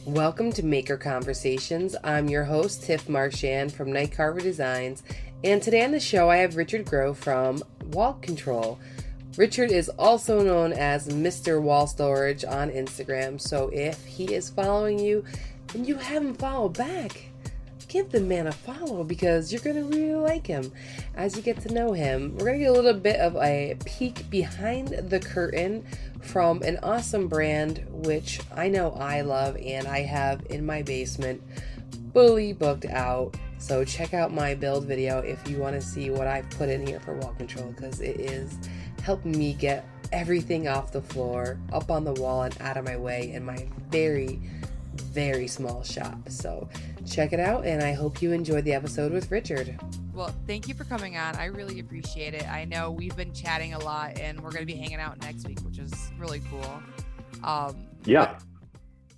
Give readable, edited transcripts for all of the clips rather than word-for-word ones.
Welcome to Maker Conversations. I'm your host, Tiff Marchand from NIGHTCARVER Designs, and today on the show I have Richard Grove from Wall Control. Richard is also known as Mr. Wall Storage on Instagram, so if he is following you and you haven't followed back, give the man a follow because you're going to really like him as you get to know him. We're going to get a little bit of a peek behind the curtain from an awesome brand which I know I love and I have in my basement fully booked out. So check out my build video if you want to see what I've put in here for Wall Control, because it is helping me get everything off the floor, up on the wall, and out of my way in my very, very small shop. So check it out, and I hope you enjoyed the episode with Richard. Well, thank you for coming on. I really appreciate it. I know we've been chatting a lot, and we're going to be hanging out next week, which is really cool. Yeah.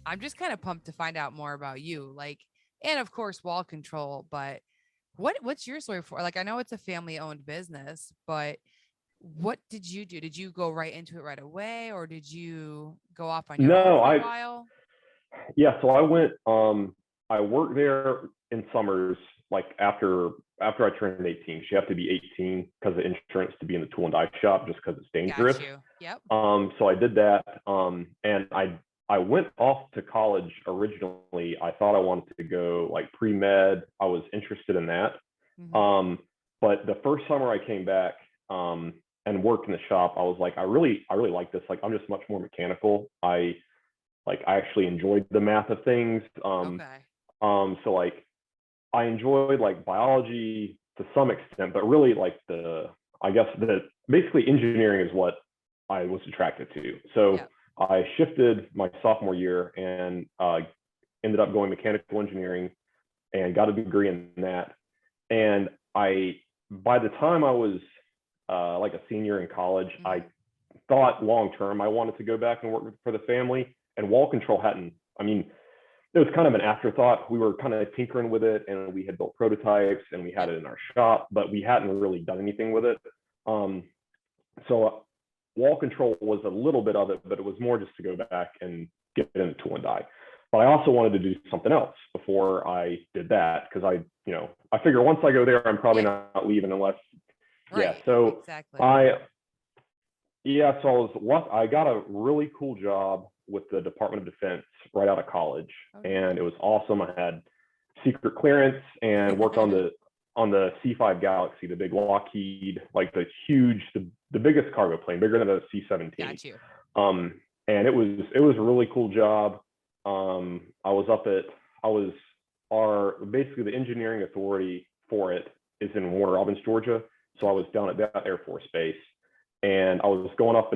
I'm just kind of pumped to find out more about you, and of course, Wall Control. But what's your story for? I know it's a family-owned business, but what did you do? Did you go right into it right away, or did you go off on your own for a while? Yeah, so I went. I worked there in summers, after I turned 18. You have to be 18 because of insurance to be in the tool and die shop, just because it's dangerous. Got you. Yep. So I did that. And I went off to college originally. I thought I wanted to go pre-med. I was interested in that. Mm-hmm. But the first summer I came back and worked in the shop, I was like, I really like this. I'm just much more mechanical. I actually enjoyed the math of things. Okay. So I enjoyed biology to some extent, but really basically engineering is what I was attracted to. So yeah. I shifted my sophomore year and ended up going mechanical engineering and got a degree in that. And by the time I was a senior in college, mm-hmm. I thought long term I wanted to go back and work for the family. And Wall Control it was kind of an afterthought. We were kind of tinkering with it, and we had built prototypes, and we had it in our shop, but we hadn't really done anything with it. So Wall Control was a little bit of it, but it was more just to go back and get into tool and die. But I also wanted to do something else before I did that, because I figure once I go there, I'm probably not leaving unless. Right. Yeah. So exactly. I got a really cool job with the Department of Defense right out of college. Okay. And it was awesome. I had secret clearance and worked on the C5 Galaxy, the big Lockheed, the biggest cargo plane, bigger than a C-17. Got you. And it was a really cool job. Basically the engineering authority for it is in Warner Robins, Georgia. So I was down at that Air Force Base. And I was going up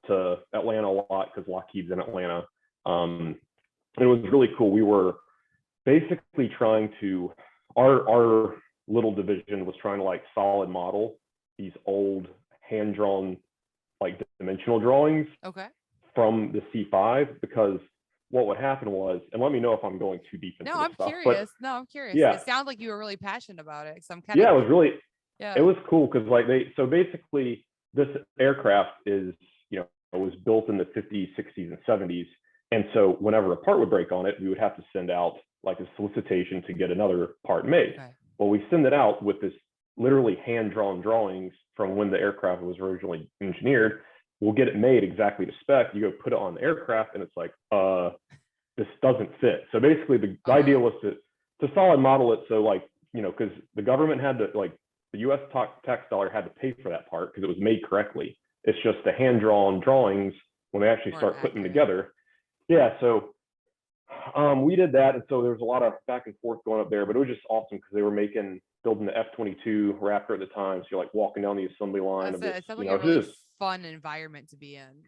to Atlanta a lot because Lockheed's in Atlanta. It was really cool. We were basically trying to, our little division was trying to solid model these old hand-drawn dimensional drawings. Okay. From the C5, because what would happen was, and let me know if I'm going too deep into this stuff. I'm curious. Yeah. It sounds like you were really passionate about it. So I'm it was really, it was cool because so basically, this aircraft was built in the 50s, 60s, and 70s. And so whenever a part would break on it, we would have to send out a solicitation to get another part made. Okay. Well, we send it out with this literally hand-drawn drawings from when the aircraft was originally engineered. We'll get it made exactly to spec. You go put it on the aircraft and it's this doesn't fit. So basically the idea was to solid model it. So because the government had to the U.S. tax dollar had to pay for that part because it was made correctly. It's just the hand-drawn drawings when they actually start putting them together. Yeah, so we did that, and so there was a lot of back and forth going up there, but it was just awesome because they were building the F-22 Raptor at the time. So you're walking down the assembly line. It's a really fun environment to be in.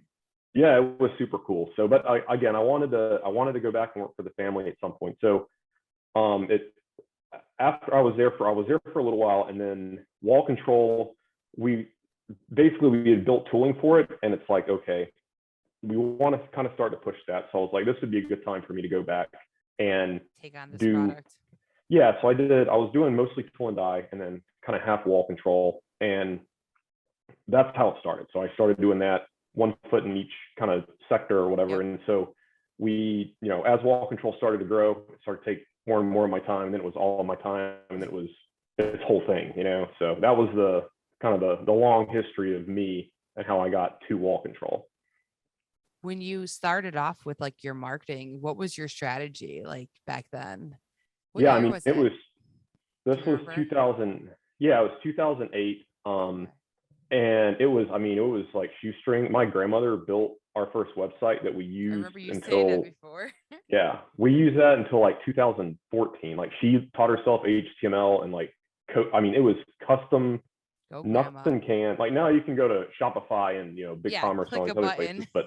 Yeah, it was super cool. So, but I wanted to go back and work for the family at some point. So, after I was there for a little while, and then Wall Control, we had built tooling for it, and it's okay, we want to kind of start to push that. So I was like, this would be a good time for me to go back and take on this product. Yeah, so I was doing mostly tool and die, and then kind of half Wall Control, and that's how it started. So I started doing that, 1 foot in each kind of sector or whatever. Yep. And so as wall control started to grow, it started to take more and more of my time, and then it was all of my time, and then it was this whole thing, so that was the kind of the long history of me and how I got to wall control. When you started off with like your marketing, what was your strategy like back then? What Yeah, I year mean, was this was Do you 2000. Yeah, it was 2008. And it was like shoestring. My grandmother built our first website that we I used remember you saying until, that before. yeah, we used that until like 2014. Like she taught herself HTML and like, it was custom. Go grandma. Nothing can, like, now you can go to Shopify and, BigCommerce and all these other places, but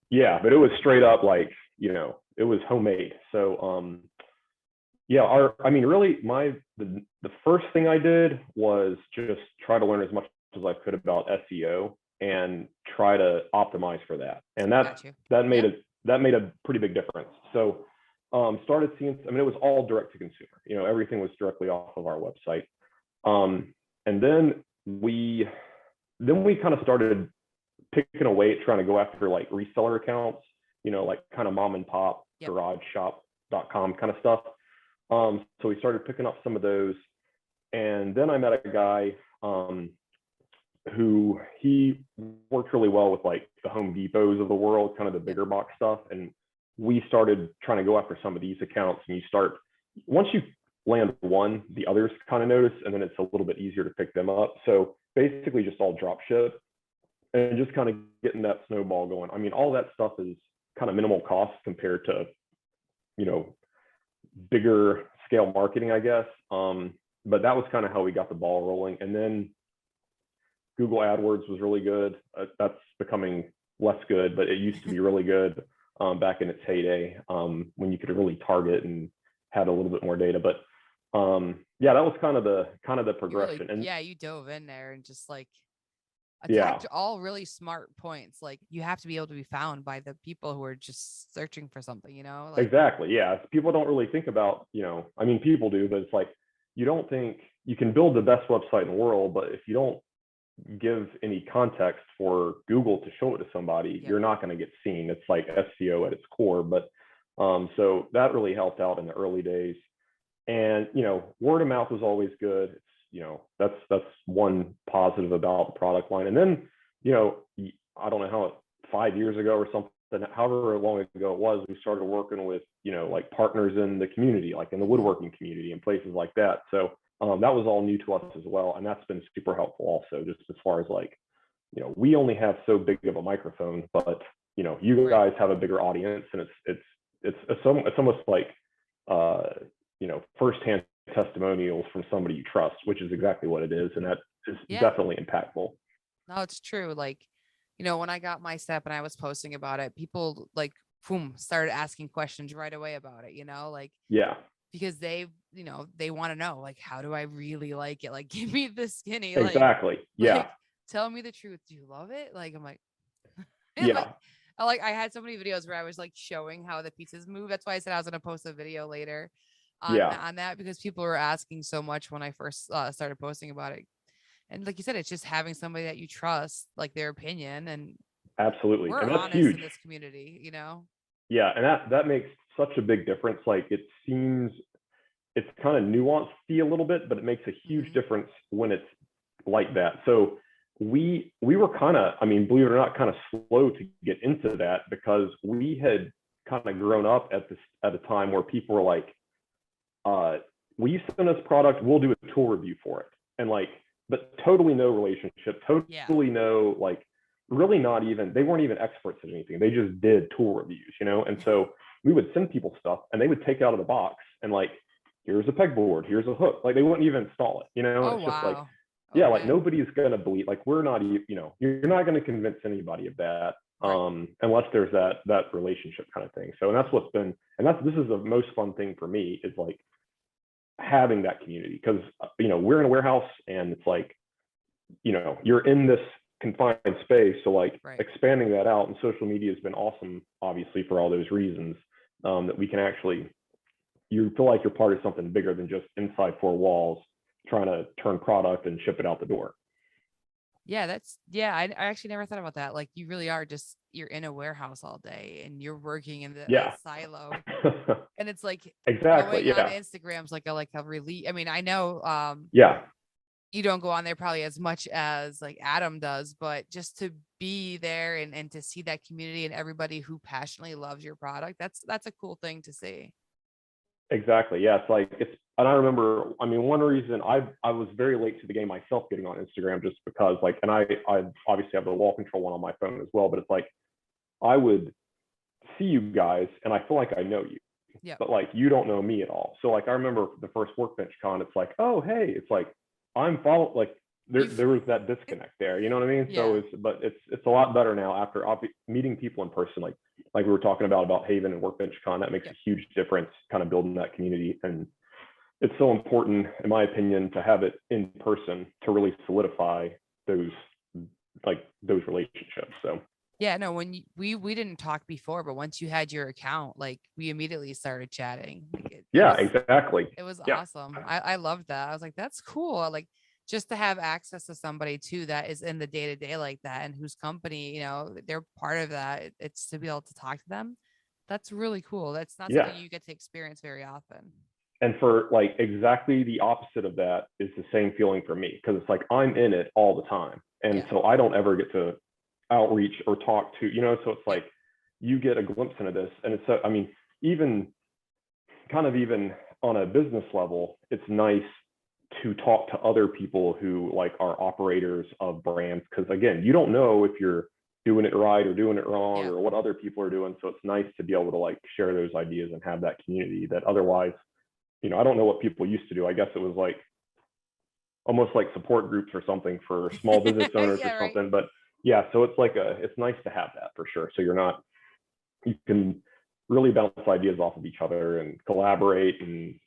yeah, but it was straight up like, it was homemade. So, yeah, really the first thing I did was just try to learn as much as I could about SEO and try to optimize for that. And that made a pretty big difference. So, started seeing, it was all direct to consumer, everything was directly off of our website. And then we kind of started picking away at trying to go after like reseller accounts, like kind of mom and pop, garageshop.com kind of stuff. So we started picking up some of those. And then I met a guy who he worked really well with like the Home Depots of the world, kind of the bigger box stuff. And we started trying to go after some of these accounts. And once you land one, the others kind of notice, and then it's a little bit easier to pick them up. So basically just all drop ship and just kind of getting that snowball going. All that stuff is kind of minimal cost compared to, bigger scale marketing, I guess. But that was kind of how we got the ball rolling. And then Google AdWords was really good. That's becoming less good, but it used to be really good back in its heyday, when you could really target and had a little bit more data. But yeah, that was kind of the progression. You dove in there and just like attacked all really smart points. Like you have to be able to be found by the people who are just searching for something, Exactly. Yeah. People don't really think about, people do, but it's like, you don't think you can build the best website in the world, but if you don't give any context for Google to show it to somebody, you're not going to get seen. It's like SEO at its core. But so that really helped out in the early days. And, word of mouth was always good. It's, that's one positive about the product line. And then, I don't know how 5 years ago or something, however long ago it was, we started working with, like partners in the community, like in the woodworking community and places like that. So that was all new to us as well. And that's been super helpful also, just as far as like, we only have so big of a microphone, but, you guys have a bigger audience, and it's almost like, firsthand testimonials from somebody you trust, which is exactly what it is. And that is definitely impactful. No, it's true. Like, when I got my step and I was posting about it, people like, boom, started asking questions right away about it, because they want to know, like, how do I really like it? Like, give me the skinny. Exactly. Like, tell me the truth. Do you love it? Like, I'm like, I had so many videos where I was like showing how the pieces move. That's why I said I was going to post a video later on that, because people were asking so much when I first started posting about it. And like you said, it's just having somebody that you trust, like their opinion. And absolutely, we're and that's honest huge in this community, Yeah, and that makes such a big difference. Like, it seems it's kind of nuanced a little bit, but it makes a huge difference when it's like that. So we were kind of, believe it or not, kind of slow to get into that, because we had kind of grown up at a time where people were like, will you send us product? We'll do a tool review for it. And like, but totally no relationship, totally no, like, really not even, they weren't even experts at anything. They just did tool reviews, And so we would send people stuff, and they would take it out of the box and like, here's a pegboard, here's a hook. Like, they wouldn't even install it, It's just like, like, nobody's going to believe, like, we're not, you're not going to convince anybody of that. Unless there's that relationship kind of thing. So, and that's what's been, and this is the most fun thing for me, is like having that community, because we're in a warehouse, and it's like, you're in this confined space, so like expanding that out, and social media has been awesome, obviously, for all those reasons, that we can actually, you feel like you're part of something bigger than just inside four walls trying to turn product and ship it out the door. Yeah, I actually never thought about that. Like, you really are just you're in a warehouse all day and you're working in the Yeah. silo, and it's like Exactly. going on Yeah. Instagram's like a relief. I mean, I know Yeah. you don't go on there probably as much as like Adam does, but just to be there and to see that community and everybody who passionately loves your product, that's a cool thing to see. Exactly. Yeah. It's like, and I remember, I mean, one reason I was very late to the game myself getting on Instagram, just because like, and I obviously have the wall control one on my phone as well, but it's like, I would see you guys and I feel like I know you, but like, you don't know me at all. So like, I remember the first Workbench Con, it's like, oh, hey, it's like, I'm following, like, there was that disconnect there, you know what I mean? So it's a lot better now after meeting people in person, like we were talking about Haven and Workbench Con. That makes a huge difference, kind of building that community. And it's so important, in my opinion, to have it in person to really solidify those relationships. So yeah, no, when we didn't talk before, but once you had your account, like we immediately started chatting. Like exactly. It was awesome. I loved that. I was like, that's cool. Like just to have access to somebody too that is in the day to day like that, and whose company, you know, they're part of that. It's to be able to talk to them. That's really cool. That's not something you get to experience very often. And for like exactly the opposite of that is the same feeling for me, because it's like I'm in it all the time, and so I don't ever get to outreach or talk to, you know, so it's like you get a glimpse into this, and it's I mean, even on a business level, it's nice to talk to other people who like are operators of brands, because again, you don't know if you're doing it right or doing it wrong or what other people are doing. So it's nice to be able to like share those ideas and have that community that otherwise, you know, I don't know what people used to do. I guess it was like almost like support groups or something for small business owners or something. But yeah, so it's like it's nice to have that for sure. So you can really bounce ideas off of each other and collaborate, and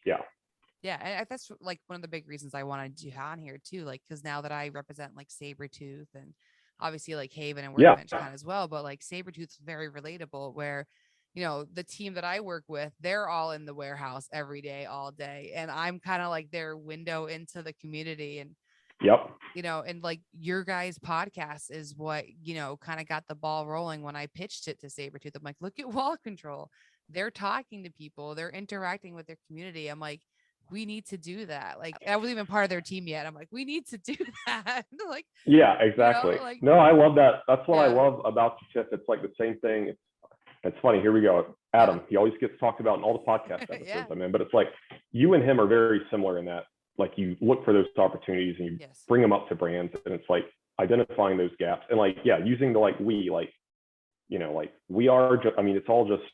and that's like one of the big reasons I wanted you on here too, like because now that I represent like Sabretooth and obviously like Haven and Workbench Con as well, but like Sabretooth is very relatable, where you know the team that I work with, they're all in the warehouse every day all day, and I'm kind of like their window into the community. And you know, and like your guys' podcast is what, you know, kind of got the ball rolling when I pitched it to Sabretooth. I'm like, look at Wall Control. They're talking to people, they're interacting with their community. I'm like, we need to do that. Like, I wasn't even part of their team yet. I'm like, we need to do that. Like, exactly. You know, like, no, I love that. That's what I love about you, Tiff. It's like the same thing. It's funny. Here we go. Adam, he always gets talked about in all the podcast episodes. I mean, but it's like you and him are very similar in that, like, you look for those opportunities and you bring them up to brands, and it's like identifying those gaps and like, using the like we, like, you know, like we are just, I mean, it's all just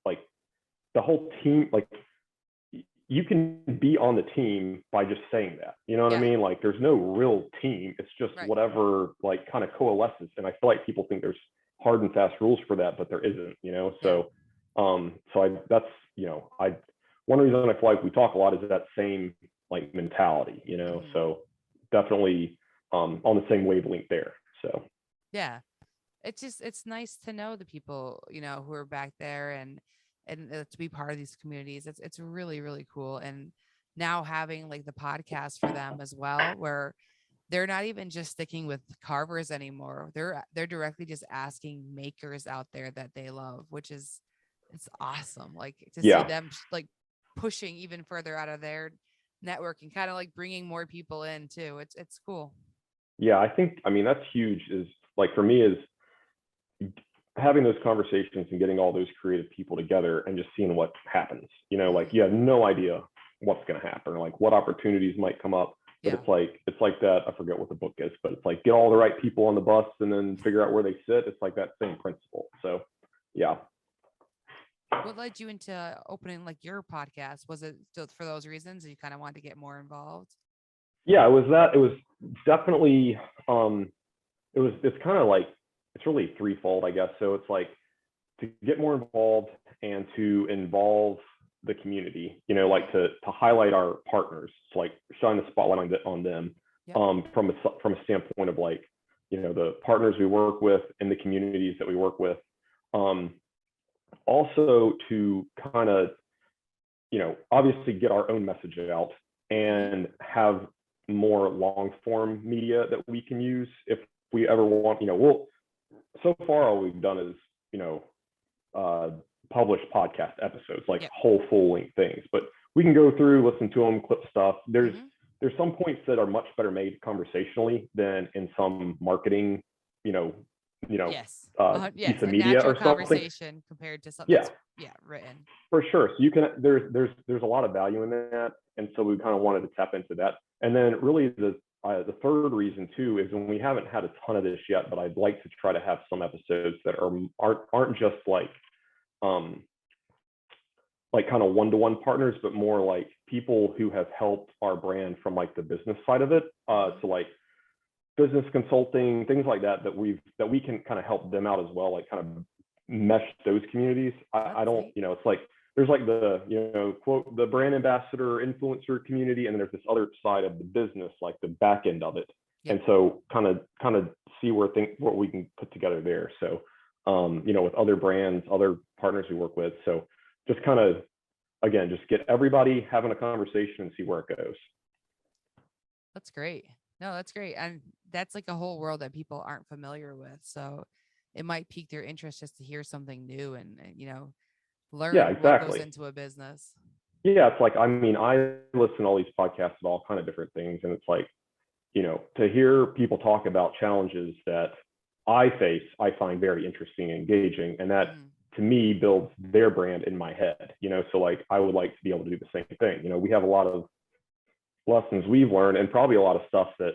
like the whole team, like you can be on the team by just saying that, you know what I mean? Like there's no real team. It's just whatever like kind of coalesces. And I feel like people think there's hard and fast rules for that, but there isn't, you know? So, that's, you know, one reason I feel like we talk a lot is that same like mentality, you know? So definitely on the same wavelength there. So, it's nice to know the people, you know, who are back there and to be part of these communities. It's really, really cool. And now having like the podcast for them as well, where they're not even just sticking with carvers anymore. They're directly just asking makers out there that they love, which is, it's awesome. Like to see them like pushing even further out of their network and kind of like bringing more people in too. It's cool. Yeah, I think, I mean, that's huge. Is like, for me, is having those conversations and getting all those creative people together and just seeing what happens, you know, like you have no idea what's going to happen, or like what opportunities might come up. But it's like that, I forget what the book is, but it's like get all the right people on the bus and then figure out where they sit. It's like that same principle. So what led you into opening like your podcast? Was it just for those reasons you kind of wanted to get more involved? It was definitely it's kind of like, it's really threefold, I guess. So it's like to get more involved and to involve the community, you know, like to highlight our partners, to like shine the spotlight on them, from a standpoint of like, you know, the partners we work with and the communities that we work with. Also to kind of, you know, obviously get our own message out and have more long form media that we can use if we ever want, you know, so far all we've done is, publish podcast episodes, like Yep. whole full length things. But we can go through, listen to them, clip stuff. There's some points that are much better made conversationally than in some marketing, Yes. piece of A media natural or something. conversation compared to something that's written. For sure. So you can, there's a lot of value in that. And so we kind of wanted to tap into that. And then really the third reason too is, when we haven't had a ton of this yet, but I'd like to try to have some episodes that aren't just like kind of one-to-one partners, but more like people who have helped our brand from like the business side of it. So like business consulting, things like that we can kind of help them out as well, like kind of mesh those communities. I don't, it's like there's like the, quote, the brand ambassador influencer community, and then there's this other side of the business, like the back end of it. Yep. And so kind of see what we can put together there. So, with other brands, other partners we work with. So just kind of, again, just get everybody having a conversation and see where it goes. That's great. No, that's great. And that's like a whole world that people aren't familiar with. So it might pique their interest just to hear something new and learn what goes into a business. Yeah. It's like, I mean, I listen to all these podcasts of all kind of different things. And it's like, to hear people talk about challenges that I face, I find very interesting and engaging. And that to me builds their brand in my head, so like, I would like to be able to do the same thing. We have a lot of lessons we've learned, and probably a lot of stuff that,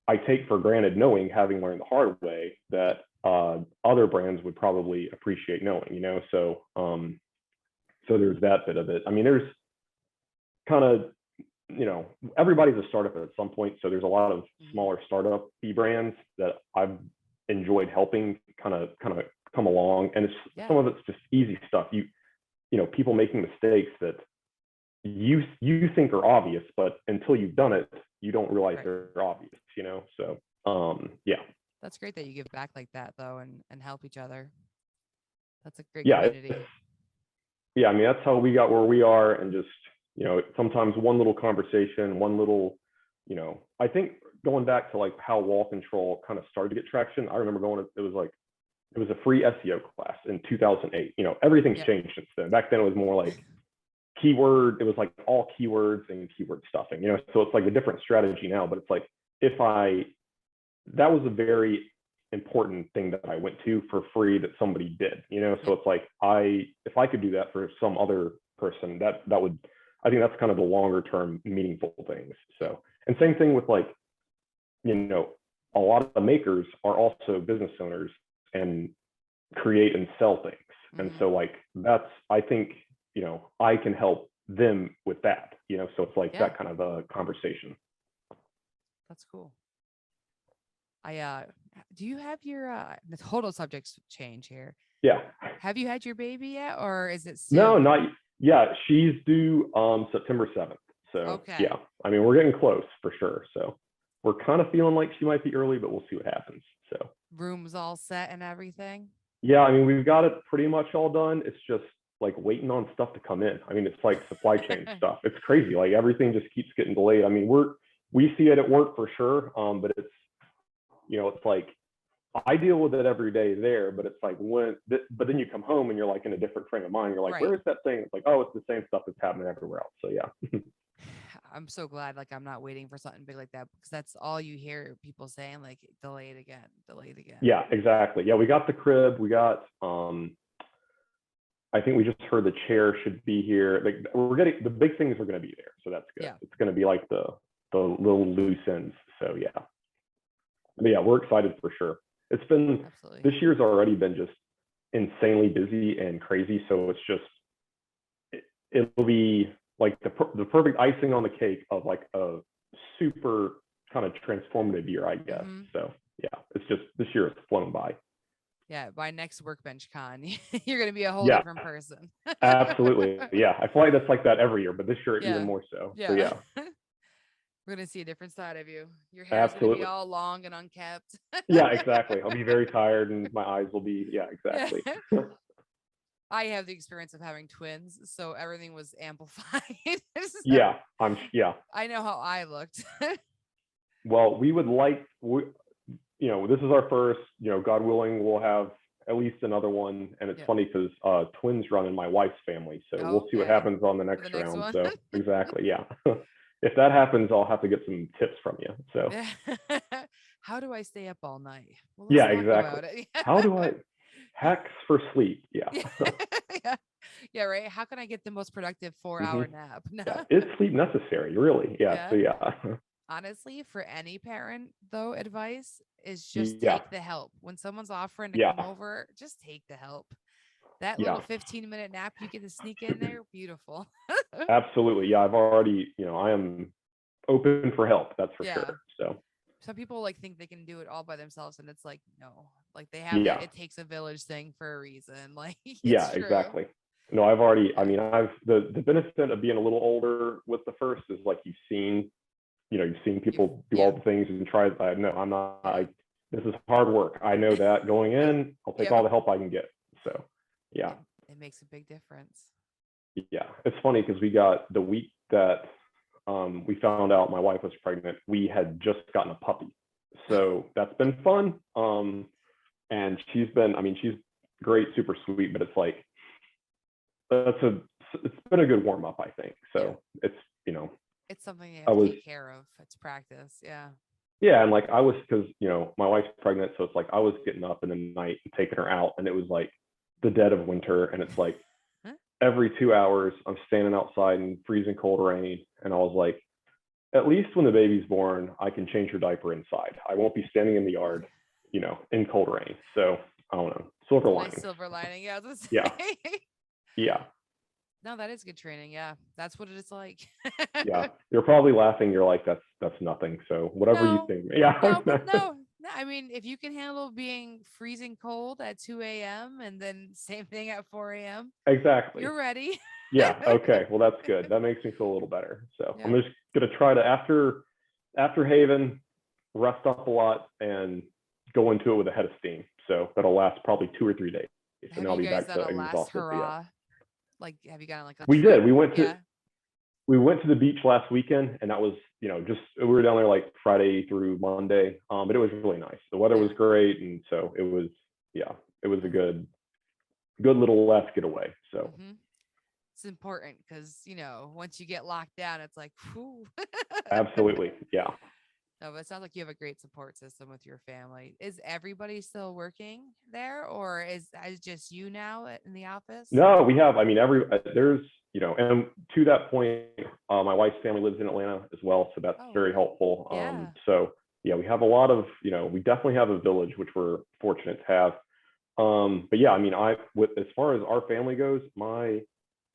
I take for granted, having learned the hard way, that other brands would probably appreciate knowing, so there's that bit of it. I mean, there's kind of, everybody's a startup at some point. So there's a lot of smaller startup brands that I've enjoyed helping kind of come along. And some of it's just easy stuff. People making mistakes that you think are obvious, but until you've done it, you don't realize they're obvious, so That's great that you give back like that though, and help each other. That's a great community. I mean, that's how we got where we are. And just, sometimes one little conversation, one little, I think going back to like how wall control kind of started to get traction. I remember it was a free SEO class in 2008. Everything's changed since then. Back then it was more like it was like all keywords and keyword stuffing, so it's like a different strategy now. But it's like, that was a very important thing that I went to for free that somebody did, so it's like, if I could do that for some other person, that would, I think that's kind of the longer term meaningful things. So, and same thing with like, a lot of the makers are also business owners and create and sell things. And so like, I think, I can help them with that, so it's like that kind of a conversation. That's cool. Do you have your the total subjects change here? Yeah. Have you had your baby yet, or is it soon? No, not yeah. She's due September 7th. So yeah, I mean, we're getting close for sure. So we're kind of feeling like she might be early, but we'll see what happens. So rooms all set and everything. Yeah, I mean, we've got it pretty much all done. It's just like waiting on stuff to come in. I mean, it's like supply chain stuff. It's crazy. Like everything just keeps getting delayed. I mean, we see it at work for sure. But it's, it's like, I deal with it every day there, but it's like but then you come home and you're like in a different frame of mind. You're like, where's that thing? It's like, oh, it's the same stuff that's happening everywhere else. So yeah. I'm so glad like I'm not waiting for something big like that, because that's all you hear people saying, like delayed again. Yeah, exactly. Yeah, we got the crib. We got I think we just heard the chair should be here. Like we're getting the big things are going to be there, so that's good. Yeah. It's going to be like the little loose ends. So yeah, but yeah, we're excited for sure. It's been this year's already been just insanely busy and crazy. So it's just it'll be like the perfect icing on the cake of like a super kind of transformative year, I guess. So yeah, it's just this year has flown by. Yeah, by next Workbench Con, you're going to be a whole different person. Absolutely. Yeah, I feel like that's like that every year, but this year even more so. Yeah. So, yeah. We're going to see a different side of you. Your hair's going to be all long and unkept. Yeah, exactly. I'll be very tired and my eyes will be, exactly. I have the experience of having twins, so everything was amplified. Yeah, I know how I looked. Well, this is our first, God willing, we'll have at least another one. And it's funny because twins run in my wife's family. So we'll see what happens on the next round. One. So exactly. Yeah. If that happens, I'll have to get some tips from you. So how do I stay up all night? Well, yeah, exactly. How do I hacks for sleep? Yeah. Yeah, right. How can I get the most productive 4-hour nap? Is sleep necessary? Really? Yeah. So yeah. Honestly, for any parent, though, advice is just take the help. When someone's offering to come over, just take the help. That little 15-minute nap you get to sneak in there, beautiful. Absolutely. Yeah, I've already, I am open for help. That's for sure. So some people think they can do it all by themselves, and it's like, no, they have that it takes a village thing for a reason. Yeah, exactly. No, I've already, I've the benefit of being a little older with the first is you've seen people do all the things and try. No, I'm not. This is hard work. I know that going in, I'll take all the help I can get. So, yeah. It makes a big difference. Yeah, it's funny because we got the week that we found out my wife was pregnant, we had just gotten a puppy. So that's been fun. And she's great, super sweet, but it's it's been a good warm up, I think. So it's it's something you have to take care of. It's practice. Yeah. Yeah. And I was, because, my wife's pregnant. So it's I was getting up in the night and taking her out, and it was the dead of winter. And it's every 2 hours I'm standing outside in freezing cold rain. And I was at least when the baby's born, I can change her diaper inside. I won't be standing in the yard, in cold rain. So I don't know. Silver lining. Silver lining. Yeah. Yeah. No, that is good training. Yeah, that's what it is like. Yeah, you're probably laughing. You're like, that's nothing. So whatever you think. Yeah. No. I mean, if you can handle being freezing cold at 2 a.m. and then same thing at 4 a.m. Exactly. You're ready. Yeah. Okay. Well, that's good. That makes me feel a little better. So I'm just gonna try to after Haven, rest up a lot and go into it with a head of steam. So that'll last probably 2 or 3 days, and I'll be back to exhausted. Have you gotten we trip? Did. We went to the beach last weekend, and that was, just we were down there Friday through Monday. But it was really nice. The weather was great, and so it was a good little last getaway. So it's important because once you get locked down, it's whew. Absolutely, yeah. No, but it sounds like you have a great support system with your family. Is everybody still working there, or is just you now in the office? No, we have. There's, and to that point, my wife's family lives in Atlanta as well, so that's very helpful. So yeah, we have a lot of, we definitely have a village, which we're fortunate to have. But yeah, as far as our family goes, I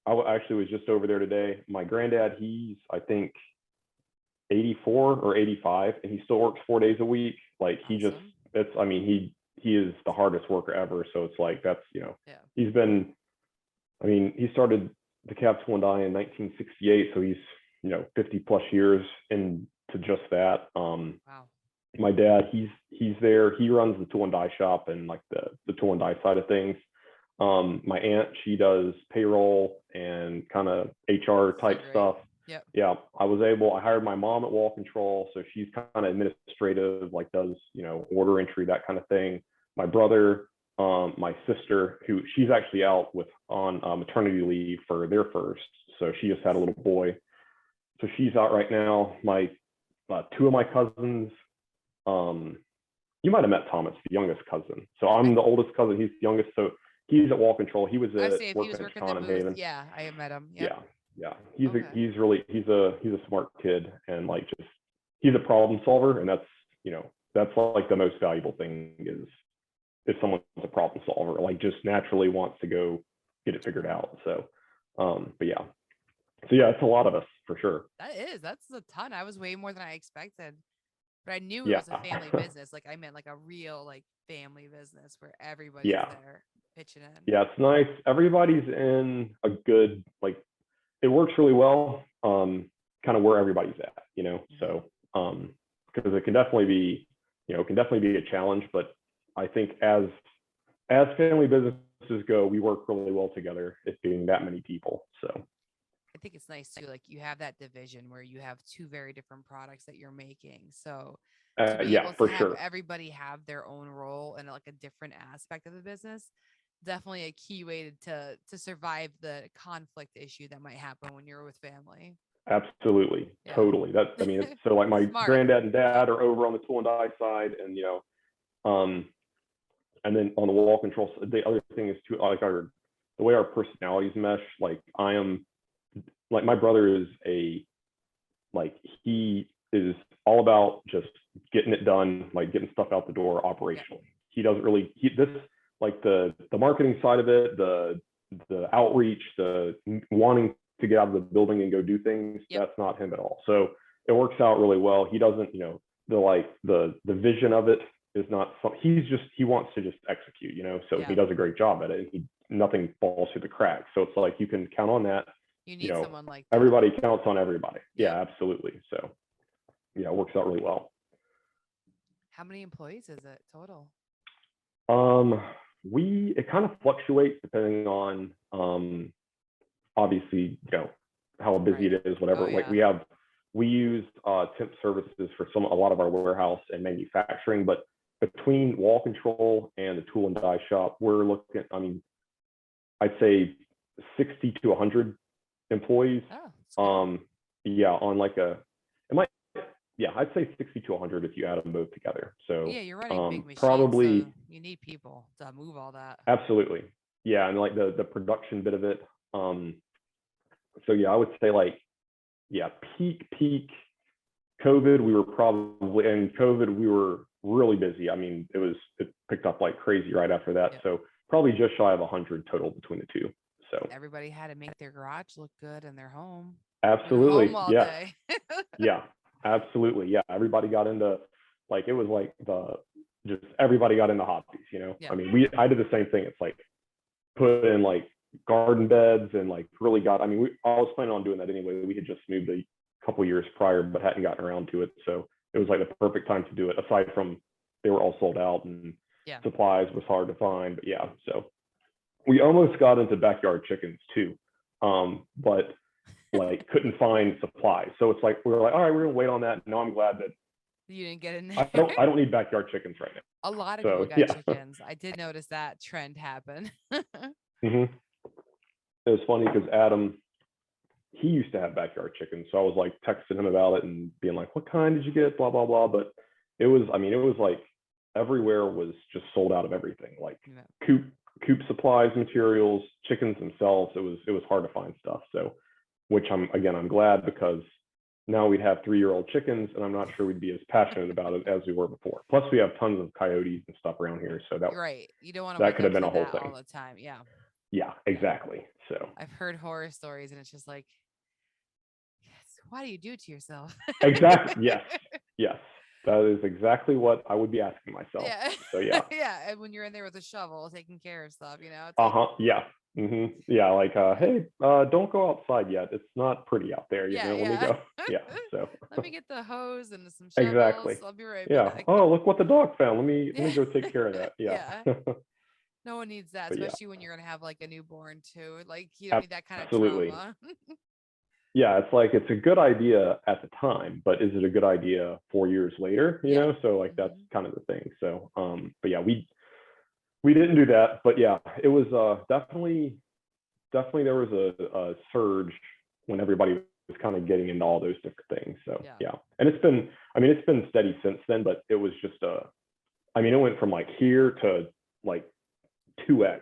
actually was just over there today. My granddad, he's, I think, 84 or 85, and he still works 4 days a week. He is the hardest worker ever. So it's that's, he's been, he started the Cab Tool and Die in 1968. So he's, 50 plus years into just that. Wow. My dad, he's there. He runs the tool and die shop and the tool and die side of things. My aunt, she does payroll and kind of HR type stuff. Yep. Yeah, I hired my mom at Wall Control, so she's kind of administrative, does, order entry, that kind of thing. My brother, my sister, who she's actually out on maternity leave for their first, so she just had a little boy, so she's out right now. My 2 of my cousins, you might have met Thomas, the youngest cousin. So I'm the oldest cousin, he's the youngest, so he's at Wall Control. He was working at Sean Haven. Yeah, I have met him. Yep. Yeah, he's a smart kid, and he's a problem solver, and that's the most valuable thing is if someone's a problem solver, just naturally wants to go get it figured out. So but yeah, it's a lot of us for sure. That's a ton. I was way more than I expected, but I knew it was a family business. I meant a real family business where everybody's there pitching in. Yeah, it's nice. Everybody's in a good it works really well, kind of where everybody's at, so, because it can definitely be, a challenge, but I think as family businesses go, we work really well together, it being that many people. So I think it's nice too, you have that division where you have 2 very different products that you're making. So to be Yeah, able for to have sure. everybody have their own role and like a different aspect of the business. Definitely a key way to survive the conflict issue that might happen when you're with family. Absolutely. Yeah. Totally. That's, I mean, it's so like my Smart. granddad and dad are over on the tool and die side, and and then on the wall control, the other thing is too, like the way our personalities mesh, like I am, like my brother is he is all about just getting it done, like getting stuff out the door operationally. He doesn't really, like the marketing side of it, the outreach, the wanting to get out of the building and go do things, that's not him at all. So it works out really well. He doesn't, the vision of it is not he wants to just execute, so he does a great job at it, and nothing falls through the cracks. So it's like you can count on that. You need someone like that. Everybody counts on everybody. Yeah, absolutely. So yeah, it works out really well. How many employees is it total? It kind of fluctuates depending on obviously, how busy it is, whatever. We use temp services for a lot of our warehouse and manufacturing, but between wall control and the tool and die shop, we're looking at, I'd say 60 to 100 employees. On like I'd say 60 to 100 if you add them both together. So yeah, you're running big machines, probably, so you need people to move all that. Absolutely. Yeah, and like the production bit of it. So yeah, I would say peak COVID, we were really busy. It picked up like crazy right after that. So probably just shy of 100 total between the two. So everybody had to make their garage look good in their home. Absolutely. Home all day. Yeah, absolutely. Yeah. Everybody got into it was like everybody got into hobbies, I did the same thing. It's like put in like garden beds and really I was planning on doing that anyway. We had just moved a couple years prior, but hadn't gotten around to it. So it was like the perfect time to do it, aside from they were all sold out and supplies was hard to find. But yeah, so we almost got into backyard chickens too. But couldn't find supplies. So it's like, we were like, all right, we're gonna wait on that. No, I'm glad that you didn't get in there. I don't need backyard chickens right now. A lot of people got chickens. I did notice that trend happen. It was funny because Adam, he used to have backyard chickens. So I was like texting him about it and being like, what kind did you get? Blah, blah, blah. But it was like everywhere was just sold out of everything, coop supplies, materials, chickens themselves. It was hard to find stuff. So, which I'm glad, because now we'd have 3-year-old chickens, and I'm not sure we'd be as passionate about it as we were before. Plus, we have tons of coyotes and stuff around here, so you don't want to. That could have been a whole thing all the time. Yeah, exactly. So I've heard horror stories, and it's just like, why do you do it to yourself? Exactly. Yes. That is exactly what I would be asking myself. Yeah. So yeah. Yeah, and when you're in there with a shovel taking care of stuff, Yeah. Yeah, hey, don't go outside yet. It's not pretty out there. Let me go. Yeah. So let me get the hose and some shovels. Exactly. I'll be right back. Oh, look what the dog found. Let me go take care of that. Yeah. No one needs that, especially when you're gonna have like a newborn too. You don't need that kind of trauma. Yeah, it's like, it's a good idea at the time, but is it a good idea 4 years later? You know, so that's kind of the thing. So but yeah, we didn't do that, but yeah, it was definitely there was a surge when everybody was kind of getting into all those different things. So yeah. And it's been steady since then, but it was just it went from here to 2x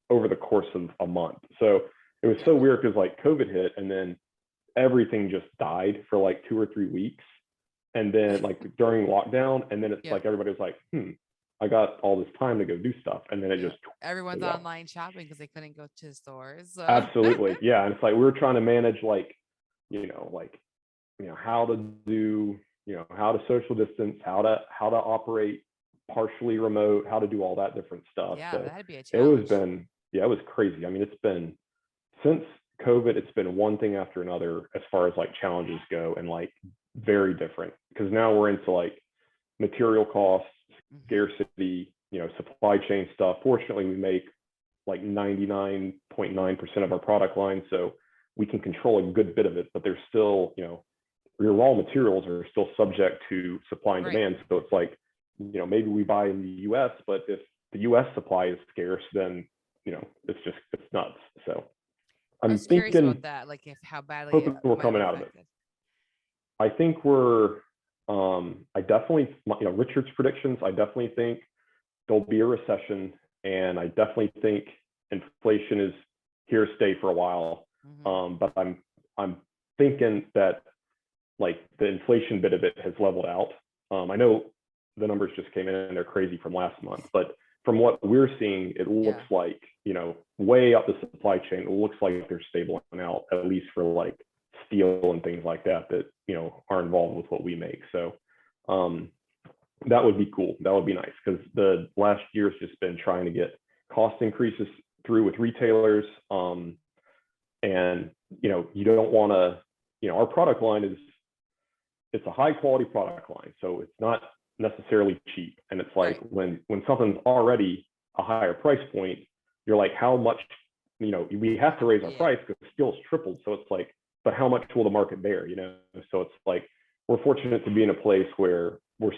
over the course of a month. So it was so weird because COVID hit, and then everything just died for 2 or 3 weeks, and then during lockdown, and then it's everybody was like, I got all this time to go do stuff, and then it just everyone's online shopping because they couldn't go to stores. So. Absolutely, yeah. And it's we were trying to manage how to do how to social distance, how to operate partially remote, how to do all that different stuff. Yeah, so that'd be a challenge. It was crazy. It's been, since COVID, it's been one thing after another as far as challenges go, and very different, because now we're into material costs, scarcity, supply chain stuff. Fortunately, we make 99.9% of our product line, so we can control a good bit of it, but there's still, your raw materials are still subject to supply and Right. demand. So it's like, maybe we buy in the US, but if the US supply is scarce, then, it's nuts. So I I'm was curious thinking, about that, like if how badly hoping it we're might have coming out of it. affected. I think I definitely, Richard's predictions, I definitely think there'll be a recession, and I definitely think inflation is here to stay for a while. But I'm thinking that like the inflation bit of it has leveled out. I know the numbers just came in and they're crazy from last month, but from what we're seeing, it looks like, way up the supply chain, it looks like they're stabilizing out, at least for like steel and things like that, are involved with what we make. So that would be cool. That would be nice, because the last year's just been trying to get cost increases through with retailers. And, you don't want to, our product line it's a high quality product line. So it's not necessarily cheap. And it's like when something's already a higher price point, you're like, how much, we have to raise our price because steel's tripled. So it's like, but how much will the market bear, So it's like, we're fortunate to be in a place where we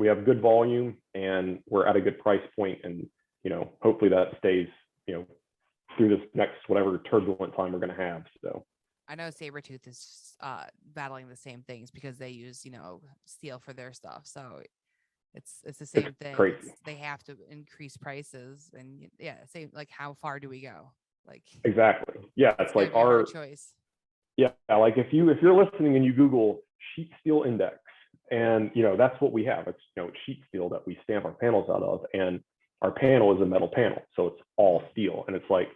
have good volume and we're at a good price point. And, hopefully that stays, through this next, whatever turbulent time we're going to have. So I know Sabretooth is battling the same things because they use, steel for their stuff. So it's the same thing. They have to increase prices, and same, like how far do we go? Like exactly. Yeah. It's like our choice. Yeah. Like if you're listening and you Google sheet steel index, and that's what we have. It's sheet steel that we stamp our panels out of, and our panel is a metal panel. So it's all steel. And it's like,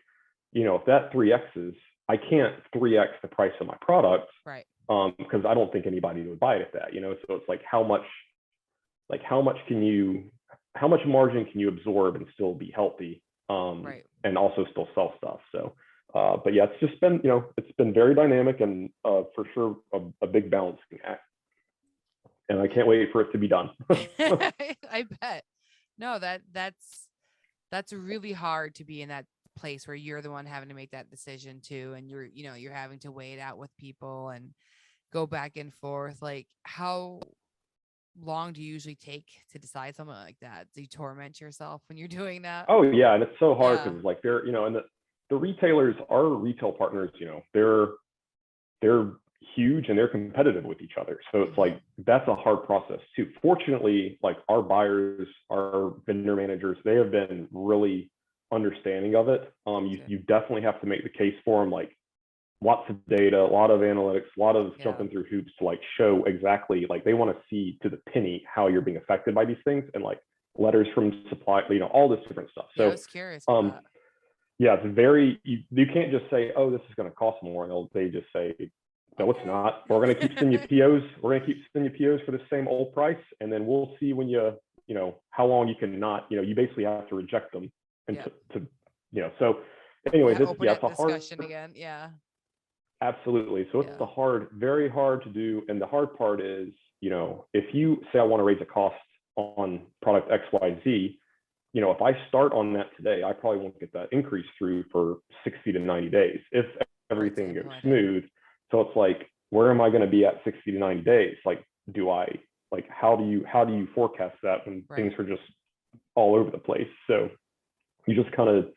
if that 3X's, I can't 3X the price of my product, right? Because I don't think anybody would buy it at that, So it's like how much margin can you absorb and still be healthy, and also still sell stuff. So, but yeah, it's just been, it's been very dynamic, and for sure a big balancing act. And I can't wait for it to be done. I bet. No, that's really hard to be in that place where you're the one having to make that decision too, and you're having to weigh it out with people and go back and forth. Like, how long do you usually take to decide something like that? Do you torment yourself when you're doing that? Oh yeah, and it's so hard because like they're and the retailers, our retail partners, they're huge and they're competitive with each other. So it's like that's a hard process too. Fortunately, like our buyers, our vendor managers, they have been really understanding of it. You definitely have to make the case for them, like lots of data, a lot of analytics, a lot of jumping through hoops to like show exactly, like they want to see to the penny how you're being affected by these things, and like letters from supply, all this different stuff. So I was curious about that. Yeah, it's very, you can't just say, oh, this is going to cost more, and they just say, no, it's not. We're going to keep sending you POs. We're going to keep sending you POs for the same old price, and then we'll see when how long you can not, you basically have to reject them, and so anyways, it's a discussion again. Absolutely. So it's very hard to do. And the hard part is, if you say I want to raise a cost on product XYZ, if I start on that today, I probably won't get that increase through for 60 to 90 days if everything goes smooth. So it's like, where am I going to be at 60 to 90 days? Like, how do you forecast that when things are just all over the place? So you just kind of,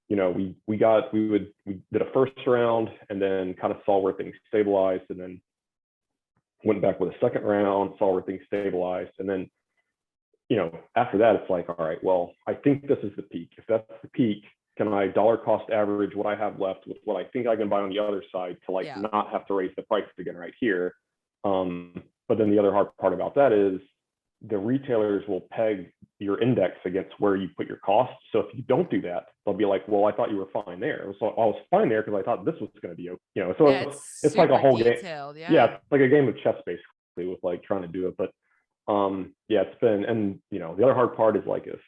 we did a first round and then kind of saw where things stabilized, and then went back with a second round, saw where things stabilized. And then, after that, it's like, all right, well, I think this is the peak. If that's the peak, can I dollar cost average what I have left with what I think I can buy on the other side to not have to raise the price again right here? But then the other hard part about that is the retailers will peg your index against where you put your costs. So if you don't do that, they'll be like, well, I thought you were fine there. So I was fine there because I thought this was going to be, so it's like a whole game. Yeah, it's like a game of chess basically with like trying to do it. But it's been, and the other hard part is like if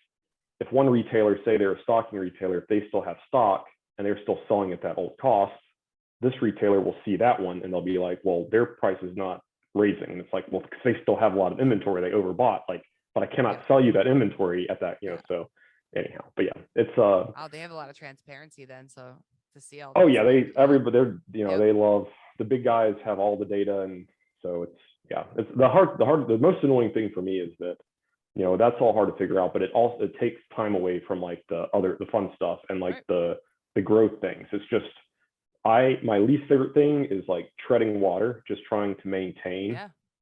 one retailer, say they're a stocking retailer, if they still have stock and they're still selling at that old cost, this retailer will see that one and they'll be like, well, their price is not raising. And it's like, well, because they still have a lot of inventory they overbought, but I cannot sell you that inventory at that, so anyhow, but it's they have a lot of transparency then, so to see all they're they love the big guys have all the data, and so it's the most annoying thing for me is that, you know, that's all hard to figure out, but it takes time away from like the fun stuff and like the growth things. It's just, my least favorite thing is like treading water, just trying to maintain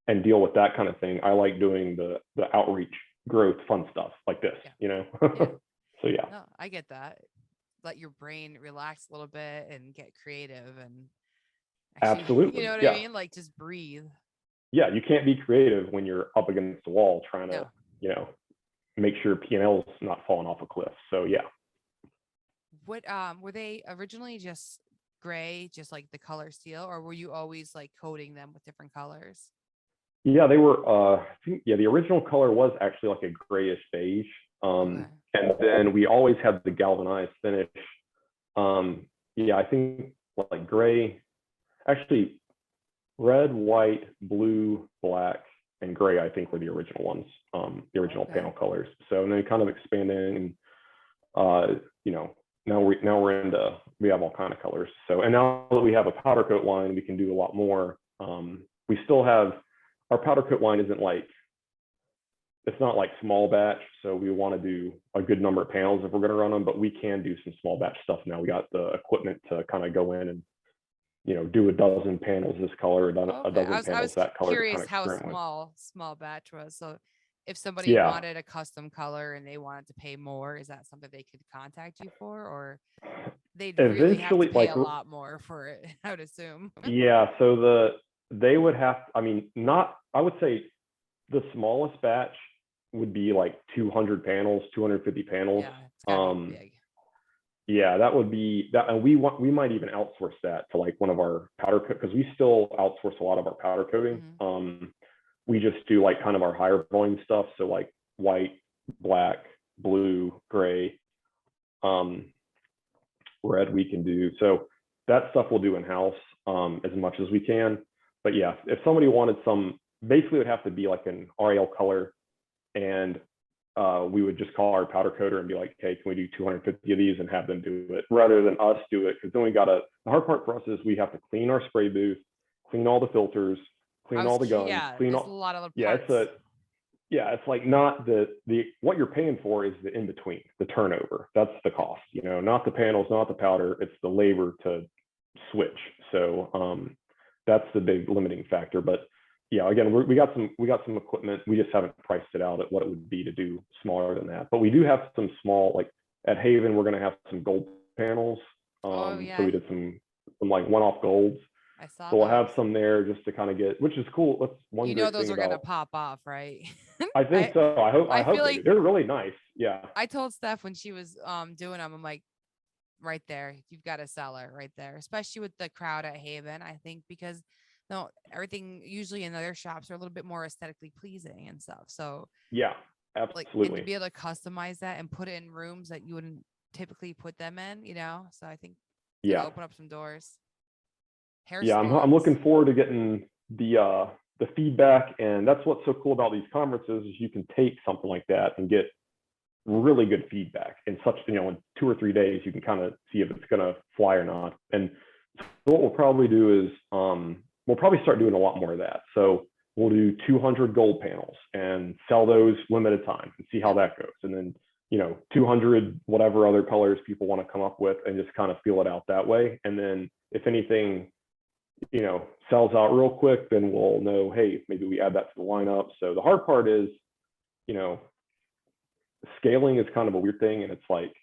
and deal with that kind of thing. I like doing the outreach, growth, fun stuff like this, you know? So yeah. No, I get that. Let your brain relax a little bit and get creative and actually, absolutely, you know what I mean? Like just breathe. Yeah, you can't be creative when you're up against the wall trying to, you know, make sure P&L's not falling off a cliff. So yeah. What were they originally just gray, just like the color steel, or were you always like coating them with different colors? Yeah, they were I think, the original color was actually like a grayish beige. And then we always had the galvanized finish. I think like gray, actually red, white, blue, black, and gray, I think were the original ones, the original panel colors. So, and then kind of expanding, you know, now we're into, we have all kind of colors. So, and now that we have a powder coat line, we can do a lot more. We still have, our powder coat line isn't like, it's not like small batch. So we want to do a good number of panels if we're going to run them, but we can do some small batch stuff now. We got the equipment to kind of go in and, you know, do a dozen panels this color, a dozen panels that color. I was curious how small batch was. So if somebody wanted a custom color and they wanted to pay more, is that something they could contact you for, or they'd really have to pay a lot more for it, I would assume? Yeah, so they would have, I mean, I would say the smallest batch would be like 200 panels, 250 panels. Yeah, it's gotta be big. Yeah, that would be that, and we might even outsource that to like one of our powder coat, because we still outsource a lot of our powder coating. We just do like kind of our higher volume stuff, so like white, black, blue, gray, red we can do. So that stuff we'll do in house as much as we can. But yeah, if somebody wanted basically it would have to be like an RAL color, and we would just call our powder coater and be like, hey, can we do 250 of these, and have them do it rather than us do it? Because then the hard part for us is we have to clean our spray booth, clean all the filters, clean all the guns, clean all. A lot of the parts. It's like not the what you're paying for is the in between, the turnover. That's the cost, you know, not the panels, not the powder. It's the labor to switch. So that's the big limiting factor. But yeah, again, we got some equipment. We just haven't priced it out at what it would be to do smaller than that. But we do have some small, like at Haven, we're going to have some gold panels. So we did some like one-off golds. I saw. So we'll have some there just to kind of get, which is cool. That's one. You know, those are going to pop off, right? I think so. I hope like they're really nice. Yeah. I told Steph when she was doing them, I'm like, right there, you've got a seller right there, especially with the crowd at Haven. I think because everything usually in other shops are a little bit more aesthetically pleasing and stuff. So yeah, absolutely. Like, and to be able to customize that and put it in rooms that you wouldn't typically put them in, you know. So I think open up some doors. I'm looking forward to getting the feedback, and that's what's so cool about these conferences is you can take something like that and get really good feedback in such, you know, in 2 or 3 days. You can kind of see if it's going to fly or not. And so what we'll probably do is we'll probably start doing a lot more of that. So we'll do 200 gold panels and sell those limited time and see how that goes. And then, you know, 200 whatever other colors people want to come up with, and just kind of feel it out that way. And then if anything, you know, sells out real quick, then we'll know, hey, maybe we add that to the lineup. So the hard part is, you know, scaling is kind of a weird thing. And it's like,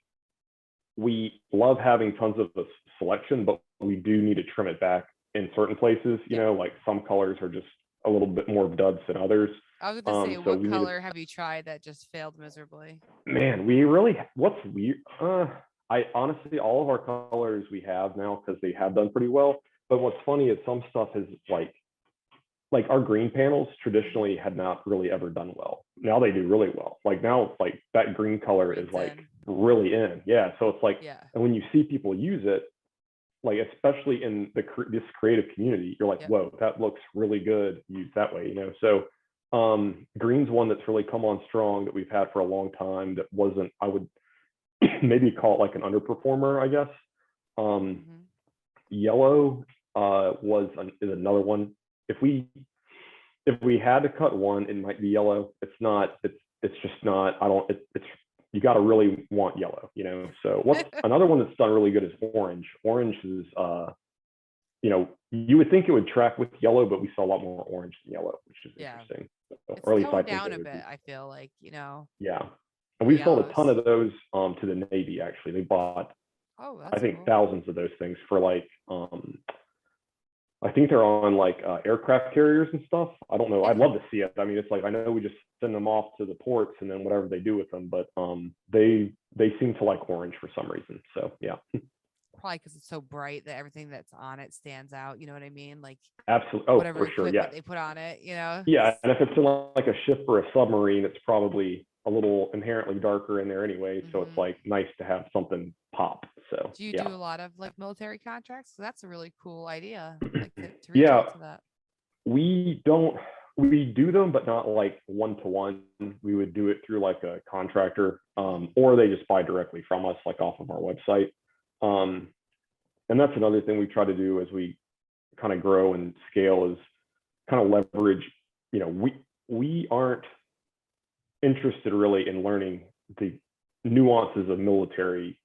we love having tons of the selection, but we do need to trim it back in certain places. You know, like some colors are just a little bit more duds than others. I was going to say, what color have you tried that just failed miserably? Man, what's weird? I honestly, all of our colors we have now, because they have done pretty well. But what's funny is some stuff is like our green panels traditionally had not really ever done well. Now they do really well. Like now it's like that green color is like really in. Yeah. So it's like, and when you see people use it, like especially in this creative community, you're like, whoa, that looks really good used that way, you know? So green's one that's really come on strong that we've had for a long time. That wasn't, I would maybe call it like an underperformer, I guess. Yellow is another one. If we had to cut one, it might be yellow. It's not. It's just not. I don't. It's you got to really want yellow, you know. So what's another one that's done really good is orange. Orange is you would think it would track with yellow, but we saw a lot more orange than yellow, which is interesting. So, it's or at least I think down a bit. I feel like, Yeah, and we sold a ton of those to the Navy. Actually, they bought I think cool. thousands of those things for like I think they're on like aircraft carriers and stuff. I don't know. I'd love to see it. I mean, it's like I know we just send them off to the ports and then whatever they do with them, but they seem to like orange for some reason. So yeah. Probably because it's so bright that everything that's on it stands out. You know what I mean? Like absolutely. Oh, whatever for sure. equipment Yeah. they put on it. Yeah, and if it's in like a ship or a submarine, it's probably a little inherently darker in there anyway. So it's like nice to have something pop. So do you do a lot of like military contracts? So that's a really cool idea. Like to reach out to that. We do them, but not like one-to-one. We would do it through like a contractor, or they just buy directly from us, like off of our website. And that's another thing we try to do as we kind of grow and scale is kind of leverage, we aren't interested really in learning the nuances of military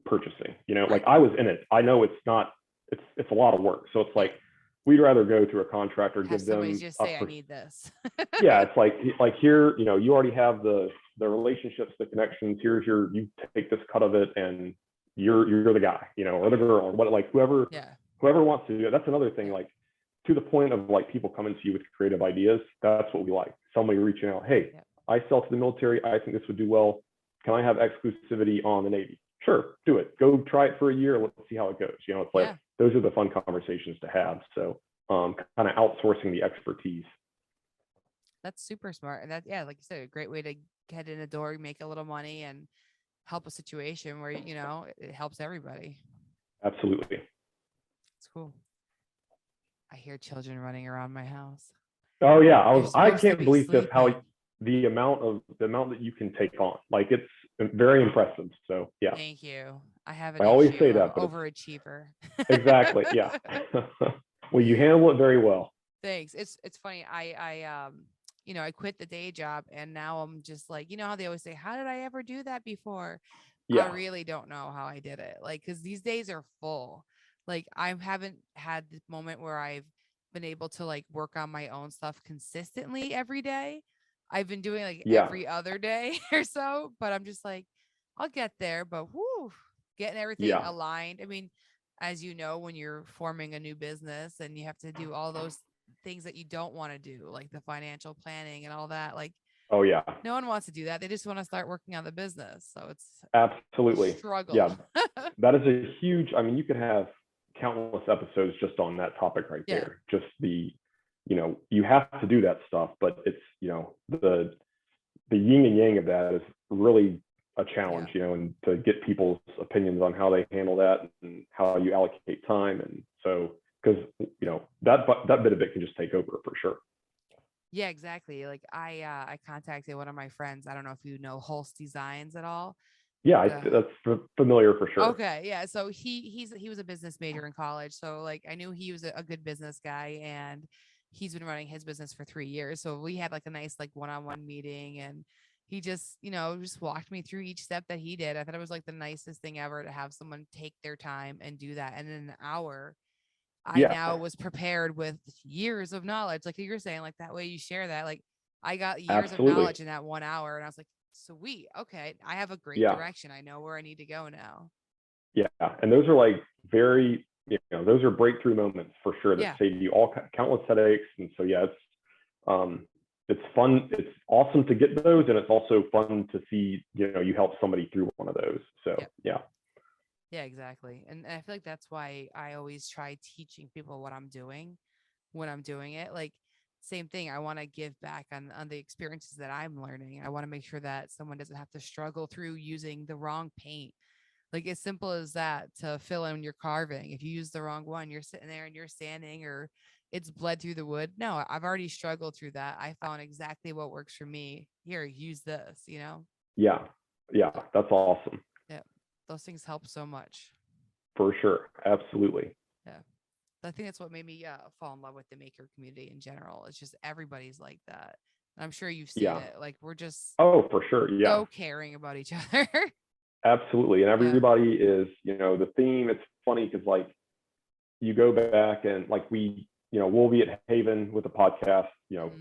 purchasing. Like I was in it. I know it's a lot of work. So it's like, we'd rather go through a contractor, give them just say, I need this. Yeah. It's like here, you already have the relationships, the connections. You take this cut of it and you're the guy, or the girl, or what, like whoever wants to do it. That's another thing, like to the point of like people coming to you with creative ideas. That's what we like. Somebody reaching out, hey, I sell to the military. I think this would do well. Can I have exclusivity on the Navy? Sure, do it. Go try it for a year. Let's see how it goes. It's like those are the fun conversations to have. So kind of outsourcing the expertise. That's super smart. And that, like you said, a great way to get in the door, make a little money and help a situation where, it helps everybody. Absolutely. It's cool. I hear children running around my house. Oh yeah. I can't believe this, how the amount that you can take on, like it's very impressive. So yeah. Thank you. I always say that, but overachiever. Exactly. Yeah. Well, you handle it very well. Thanks. It's funny. I quit the day job and now I'm just like, how they always say, how did I ever do that before? Yeah. I really don't know how I did it. Like, cause these days are full. Like I haven't had the moment where I've been able to like work on my own stuff consistently every day. I've been doing like every other day or so, but I'm just like, I'll get there, but getting everything aligned. I mean, as you know, when you're forming a new business and you have to do all those things that you don't want to do, like the financial planning and all that, like, oh yeah, no one wants to do that. They just want to start working on the business. So it's absolutely a struggle. Yeah. That is a huge, I mean, you could have countless episodes just on that topic right there. Just the, you have to do that stuff, but it's, the yin and yang of that is really a challenge, and to get people's opinions on how they handle that and how you allocate time. And so, because, that bit of it can just take over for sure. Yeah, exactly. Like I contacted one of my friends. I don't know if you know Hulse Designs at all. Yeah, that's familiar for sure. Okay, yeah. So he was a business major in college. So like I knew he was a good business guy and he's been running his business for 3 years. So we had like a nice like one-on-one meeting and he just, just walked me through each step that he did. I thought it was like the nicest thing ever to have someone take their time and do that. And in an hour, I now was prepared with years of knowledge. Like you're saying, like that way you share that. Like I got years of knowledge in that 1 hour and I was like, sweet. Okay. I have a great direction. I know where I need to go now. Yeah. And those are like very, those are breakthrough moments for sure that save you all countless headaches. And so, it's fun. It's awesome to get those. And it's also fun to see, you help somebody through one of those. So, yeah. Yeah, exactly. And I feel like that's why I always try teaching people what I'm doing when I'm doing it. Like same thing. I want to give back on the experiences that I'm learning. I want to make sure that someone doesn't have to struggle through using the wrong paint. Like as simple as that to fill in your carving. If you use the wrong one, you're sitting there and you're sanding or it's bled through the wood. No, I've already struggled through that. I found exactly what works for me. Here, use this, Yeah. Yeah. That's awesome. Yeah. Those things help so much. For sure. Absolutely. Yeah. I think that's what made me fall in love with the maker community in general. It's just everybody's like that. And I'm sure you've seen it. Like we're just for sure. Yeah. so caring about each other. Absolutely. And everybody is, the theme, it's funny because like you go back and like we'll be at Haven with the podcast,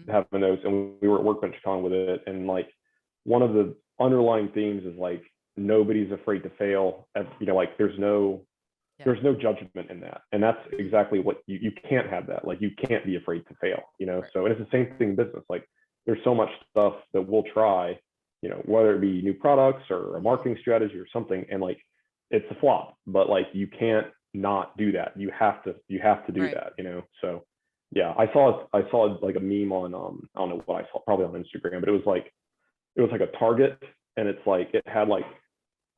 having those, and we were at Workbench Con with it. And like one of the underlying themes is like, nobody's afraid to fail. Like there's no judgment in that. And that's exactly what you can't have that. Like you can't be afraid to fail, Right. So, and it's the same thing in business. Like there's so much stuff that we'll try, whether it be new products or a marketing strategy or something. And like, it's a flop, but like, you can't not do that. You have to do Right. that, So yeah, I saw like a meme on, I don't know what I saw, probably on Instagram, but it was like a target, and it's like, it had like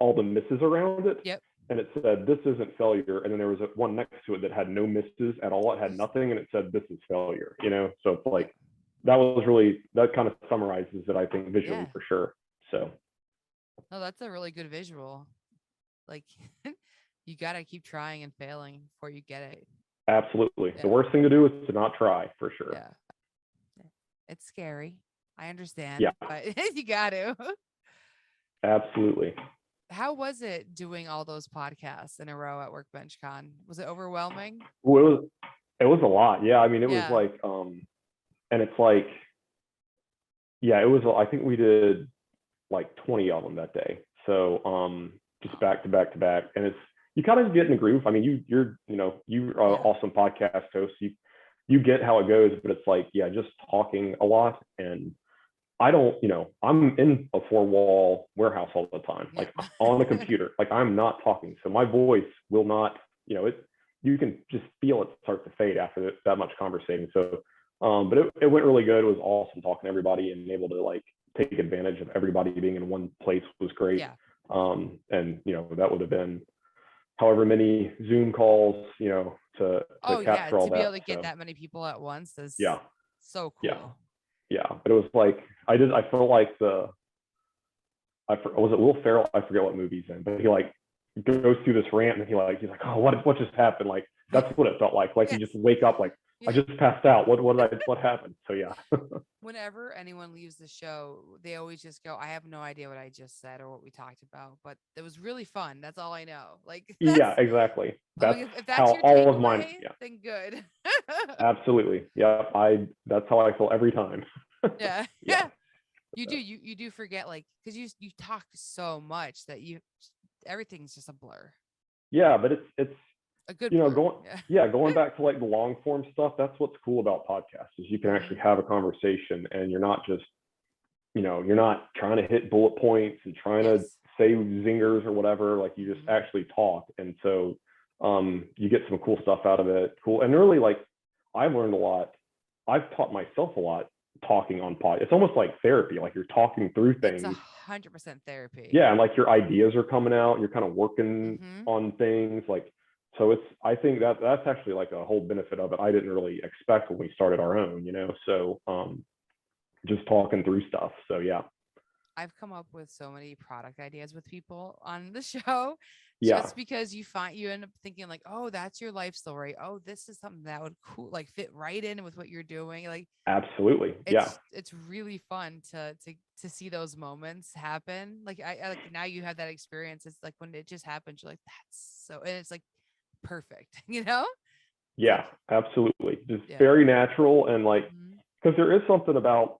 all the misses around it. Yep. And it said, this isn't failure. And then there was one next to it that had no misses at all. It had nothing. And it said, this is failure, So it's like, that kind of summarizes it, I think, visually for sure. So. No, that's a really good visual. Like you got to keep trying and failing before you get it. Absolutely. Yeah. The worst thing to do is to not try, for sure. Yeah. It's scary. I understand. Yeah. But you got to. Absolutely. How was it doing all those podcasts in a row at Workbench Con? Was it overwhelming? Well, it was a lot. Yeah. I mean, it was like, and it's like, yeah, it was, I think we did like 20 of them that day. So, just back to back to back. And it's, you kind of get in the groove. I mean, you're an awesome podcast host. You get how it goes, but it's like, yeah, just talking a lot. And I don't, I'm in a 4-wall warehouse all the time, like on a computer, like I'm not talking. So my voice will not, you can just feel it start to fade after that much conversating. So, but it went really good. It was awesome talking to everybody and able to like take advantage of everybody being in one place was great. Yeah. And, that would have been however many Zoom calls, to capture all that. To be able to get that many people at once is so cool. Yeah, but it was like I felt like was it Will Ferrell? I forget what movie he's in, but he like goes through this rant and he's like, oh, what just happened? Like that's what it felt like. Like you just wake up like I just passed out. What happened? So yeah. Whenever anyone leaves the show, they always just go, I have no idea what I just said or what we talked about, but it was really fun. That's all I know. Like yeah, exactly. That's, if that's how your all of mine. Yeah. Then good. Absolutely. Yeah. That's how I feel every time. Yeah. Yeah. You do forget, like, because you talk so much that everything's just a blur. Yeah, but it's a good going back to like the long form stuff. That's what's cool about podcasts is you can actually have a conversation and you're not just you're not trying to hit bullet points and trying to say zingers or whatever. Like you just actually talk, and so you get some cool stuff out of it. Cool. And really, like, I've learned a lot. I've taught myself a lot talking on pod. It's almost like therapy. Like you're talking through things. It's 100% therapy. Yeah. And like your ideas are coming out. You're kind of working on things. Like, so I think that's actually like a whole benefit of it. I didn't really expect when we started our own, so just talking through stuff. So yeah. I've come up with so many product ideas with people on the show. Yeah. Just because you end up thinking like, oh, that's your life story. Oh, this is something that would like fit right in with what you're doing. Like, absolutely. It's really fun to see those moments happen. Like I like now you have that experience. It's like when it just happens, you're like, that's so, and it's like perfect, Yeah, absolutely. Just very natural. And like, because there is something about,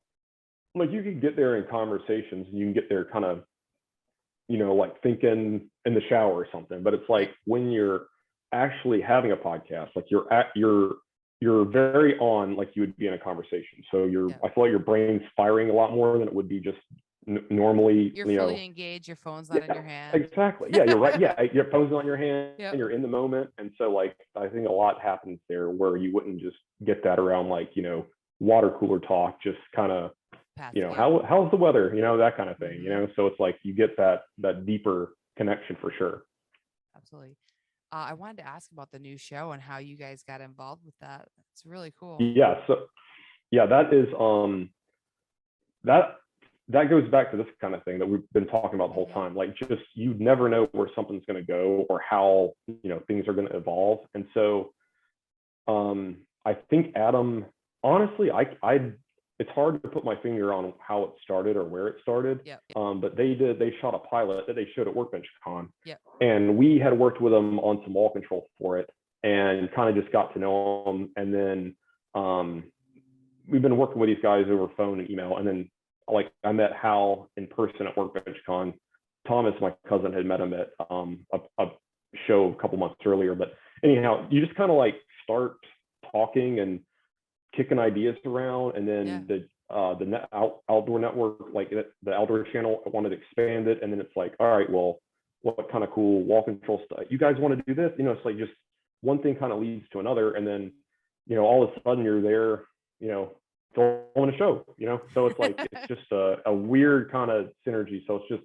like, you can get there in conversations and you can get there kind of, like thinking in the shower or something, but it's like when you're actually having a podcast, like you're very on, like you would be in a conversation. So I feel like your brain's firing a lot more than it would be just normally. You're fully engaged. Your phone's not in your hand. Exactly. Yeah, you're right. Yeah, your phone's not in your hand. And you're in the moment. And so like, I think a lot happens there where you wouldn't just get that around like, water cooler talk, just kind of, how's the weather, that kind of thing, so it's like you get that deeper connection for sure. Absolutely. I wanted to ask about the new show and how you guys got involved with that. It's really cool. Yeah. So yeah, that is that goes back to this kind of thing that we've been talking about the whole time. Like, just, you never know where something's going to go or how, things are going to evolve. And so I think Adam, honestly, I it's hard to put my finger on how it started or where it started. Yep. But they shot a pilot that they showed at Workbench Con. Yep. And we had worked with them on some wall control for it and kind of just got to know them. And then we've been working with these guys over phone and email. And then like I met Hal in person at Workbench Con. Thomas, my cousin, had met him at a show a couple months earlier. But anyhow, you just kind of like start talking and kicking ideas around, and then the outdoor network, like the outdoor channel, I wanted to expand it, and then it's like, all right, well, what kind of cool wall control stuff you guys want to do this? It's like just one thing kind of leads to another, and then all of a sudden you're there, filming a show, so it's like it's just a weird kind of synergy. So it's just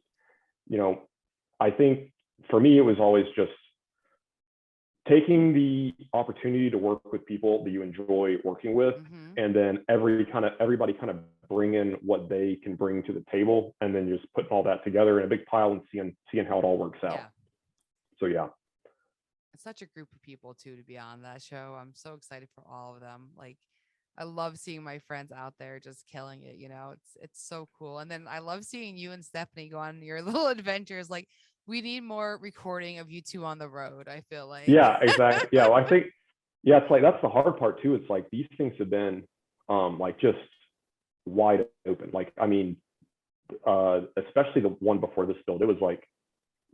I think for me it was always just taking the opportunity to work with people that you enjoy working with, and then everybody kind of bring in what they can bring to the table, and then just putting all that together in a big pile and seeing how it all works out. So yeah. It's such a group of people too to be on that show. I'm so excited for all of them. Like I love seeing my friends out there just killing it, it's so cool. And then I love seeing you and Stephanie go on your little adventures. Like we need more recording of you two on the road, I feel like. Yeah, exactly. Yeah, well, I think, it's like, that's the hard part too. It's like, these things have been like just wide open. Like, I mean, especially the one before this build, it was like,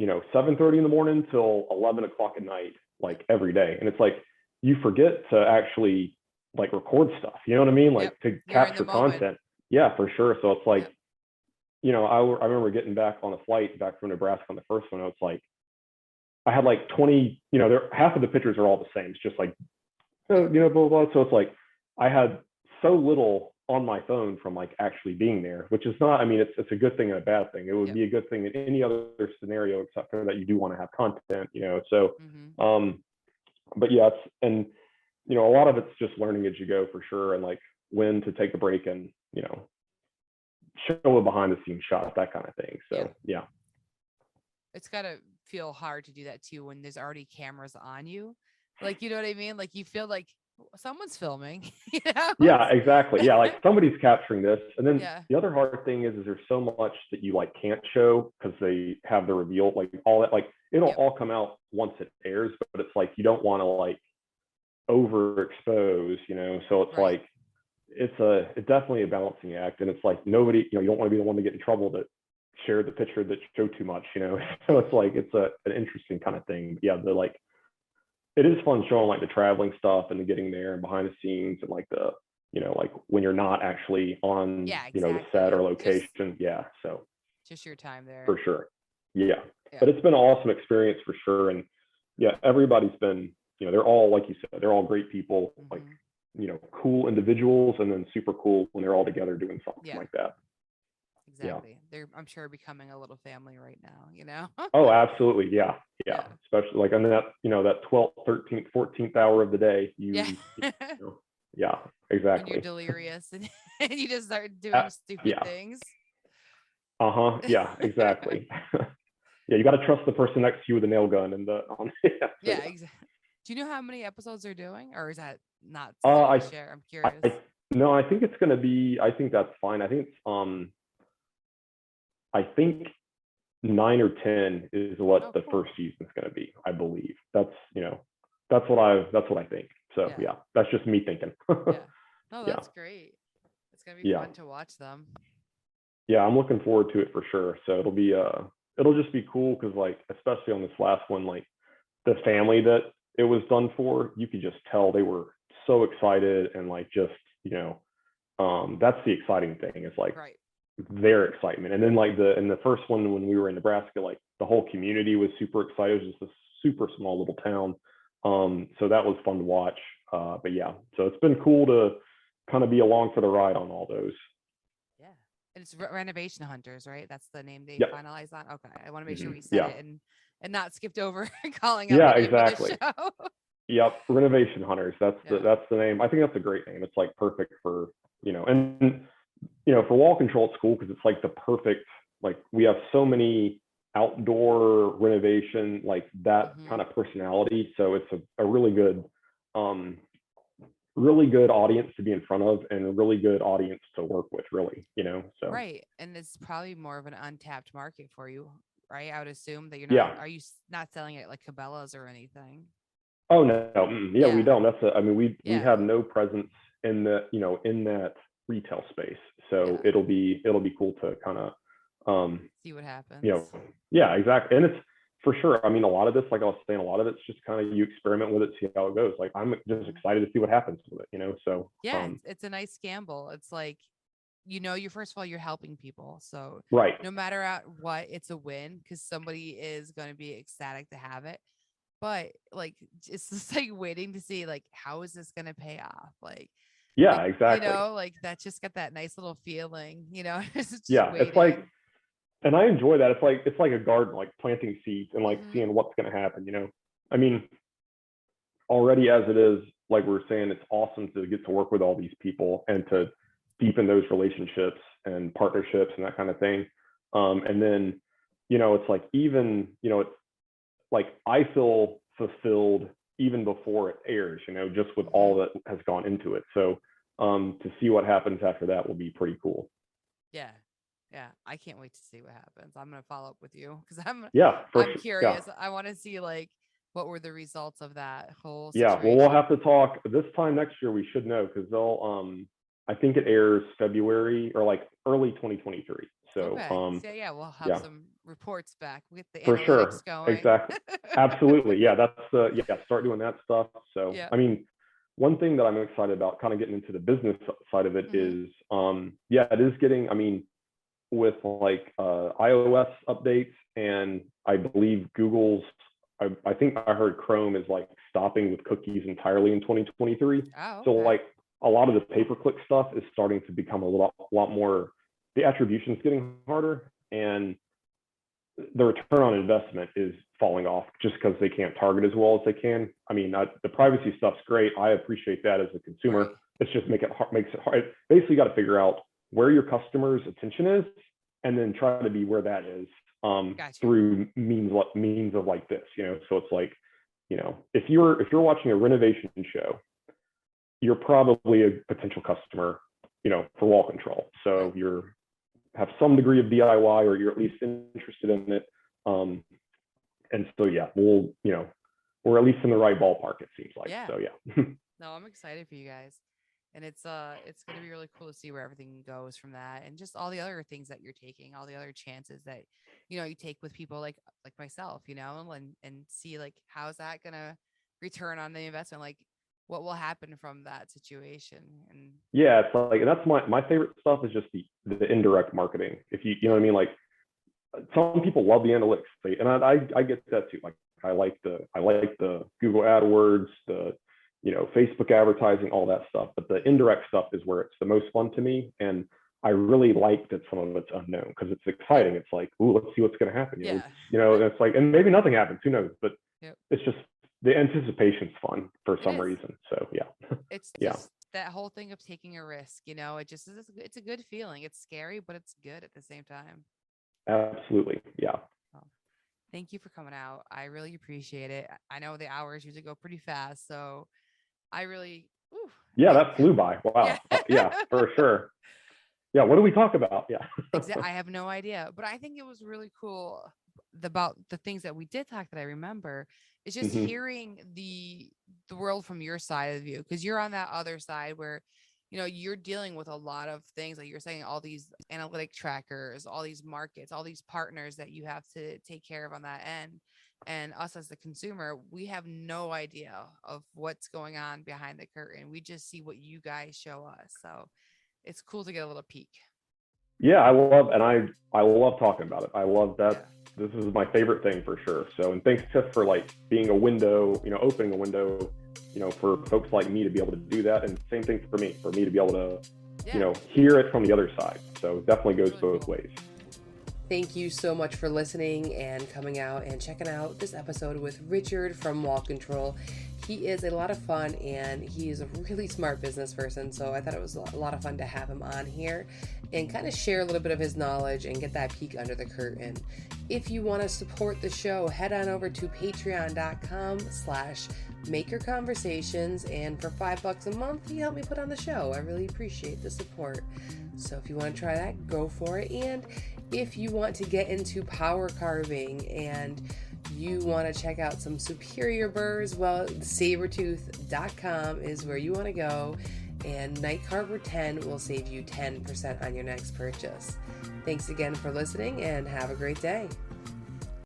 7:30 in the morning till 11 o'clock at night, like every day. And it's like, you forget to actually like record stuff, you know what I mean? Like to capture content. Yeah, for sure. So it's like, I remember getting back on a flight back from Nebraska on the first one. It's like, I had like 20, half of the pictures are all the same. It's just like, blah, blah, blah. So it's like, I had so little on my phone from like actually being there, which is not, I mean, it's a good thing and a bad thing. It would be a good thing in any other scenario, except for that you do want to have content, so, but yeah, and, a lot of it's just learning as you go for sure. And like when to take a break and, show a behind the scenes shot, that kind of thing. So yeah. It's gotta feel hard to do that too when there's already cameras on you. Like, you know what I mean? Like you feel like someone's filming, Yeah, exactly. Yeah, like somebody's capturing this. And then the other hard thing is there's so much that you like can't show because they have the reveal, like all that, like it'll all come out once it airs, but it's like you don't want to like overexpose, so it's like it's definitely a balancing act, and it's like nobody, you don't want to be the one to get in trouble that share the picture that show too much, so it's like it's an interesting kind of thing. But yeah, they're like, it is fun showing like the traveling stuff and the getting there and behind the scenes and like the like when you're not actually on the set or location. So just your time there for sure. But it's been an awesome experience for sure. And everybody's been, they're all, like you said, they're all great people, like cool individuals, and then super cool when they're all together doing something like that. Exactly. They're, I'm sure, becoming a little family right now, Oh, absolutely. Yeah. Especially like on that, that 12th, 13th, 14th hour of the day, exactly. When you're delirious and you just start doing stupid things. Yeah, exactly. You got to trust the person next to you with a nail gun and exactly. Do you know how many episodes they're doing, or is that not share? I'm curious. No, I think it's going to be, I think that's fine. I think it's, I think 9 or 10 is what the first season's going to be. I believe that's what I think. So that's just me thinking. No, that's great. It's gonna be fun to watch them. Yeah, I'm looking forward to it for sure. So it'll just be cool because like especially on this last one, like the family that it was done for, you could just tell they were so excited and like just that's the exciting thing. It's like their excitement. And then like in the first one when we were in Nebraska, like the whole community was super excited. It was just a super small little town. So that was fun to watch. But yeah, so it's been cool to kind of be along for the ride on all those. Yeah. And it's Renovation Hunters, right? That's the name they finalized on. Okay. I want to make sure we said it and not skipped over calling out the name of the show. Yep. Renovation Hunters. That's the name. I think that's a great name. It's like perfect for, and for wall control, it's cool because it's like the perfect, like we have so many outdoor renovation, like that kind of personality. So it's a really good really good audience to be in front of and a really good audience to work with, really, so. Right. And it's probably more of an untapped market for you, right? I would assume that you're Yeah. are you not selling it like Cabela's or anything? Oh, no. Yeah, we don't. We have no presence in in that retail space. So it'll be cool to kind of, see what happens. Yeah, exactly. And it's for sure. I mean, a lot of this, like I was saying, a lot of it's just kind of you experiment with it, see how it goes. Like I'm just excited to see what happens with it, so. Yeah, it's a nice gamble. It's like, you're first of all, you're helping people. So right. No matter what, it's a win because somebody is going to be ecstatic to have it. But like, it's just like waiting to see like, how is this going to pay off? Like, yeah, exactly. Like that just got that nice little feeling, it's just yeah, waiting. It's like, and I enjoy that. It's like a garden, like planting seeds and like seeing what's going to happen, I mean, already as it is, like we were saying, it's awesome to get to work with all these people and to deepen those relationships and partnerships and that kind of thing. And then, it's like, even, it's like I feel fulfilled even before it airs, just with all that has gone into it. So to see what happens after that will be pretty cool. Yeah, I can't wait to see what happens. I'm gonna follow up with you because I'm curious. Yeah. I want to see like what were the results of that whole situation. Yeah, well, we'll have to talk this time next year. We should know because they'll I think it airs February or like early 2023. So okay. We'll have some reports back. We get the for analytics going. Exactly. Absolutely. Yeah, that's start doing that stuff. So I mean, one thing that I'm excited about kind of getting into the business side of it is it is getting, I mean, with like iOS updates, and I believe Google's, I think I heard Chrome is like stopping with cookies entirely in 2023. Oh, okay. So like a lot of the pay-per-click stuff is starting to become a lot more, the attribution's getting harder, and the return on investment is falling off just because they can't target as well as they can. I mean, the privacy stuff's great. I appreciate that as a consumer. Right. It's just makes it hard. Basically, got to figure out where your customer's attention is, and then try to be where that is through means of like this, So it's like, if you're watching a renovation show, you're probably a potential customer, for wall control. So you're have some degree of DIY, or you're at least interested in it. And so we're at least in the right ballpark, it seems like. So No, I'm excited for you guys. And it's going to be really cool to see where everything goes from that, and just all the other things that you're taking, all the other chances that you take with people like myself, and see like how's that going to return on the investment, like what will happen from that situation. And it's like, and that's my favorite stuff is just the indirect marketing. If you know what I mean, like some people love the analytics, and I get that too. Like I like the Google AdWords, the Facebook advertising, all that stuff. But the indirect stuff is where it's the most fun to me. And I really like that some of it's unknown because it's exciting. It's like, ooh, let's see what's going to happen. And it's like, and maybe nothing happens, who knows? But it's just the anticipation's fun for some reason. So it's just that whole thing of taking a risk, it just is, it's a good feeling. It's scary, but it's good at the same time. Absolutely. Yeah. Thank you for coming out. I really appreciate it. I know the hours usually go pretty fast, so I really, that flew by. Wow. Yeah, for sure. Yeah. What do we talk about? Yeah. I have no idea, but I think it was really cool about the things that we did talk that I remember. It's just hearing the world from your side of the view, because you're on that other side where, you're dealing with a lot of things, like you're saying, all these analytic trackers, all these markets, all these partners that you have to take care of on that end. And us as the consumer, we have no idea of what's going on behind the curtain. We just see what you guys show us. So it's cool to get a little peek. Yeah, I love talking about it. I love that. Yeah. This is my favorite thing for sure. So, and thanks, Tiff, for like being a window, opening a window, for folks like me to be able to do that. And same thing for me to be able to, hear it from the other side. So it definitely goes both ways. Thank you so much for listening and coming out and checking out this episode with Richard from Wall Control. He is a lot of fun and he is a really smart business person, so I thought it was a lot of fun to have him on here and kind of share a little bit of his knowledge and get that peek under the curtain. If you want to support the show, head on over to patreon.com/makerconversations, and for $5 a month, you help me put on the show. I really appreciate the support. So if you want to try that, go for it. And if you want to get into power carving and you want to check out some superior burrs, well, sabertooth.com is where you want to go, and NIGHTCARVER 10 will save you 10% on your next purchase. Thanks again for listening and have a great day.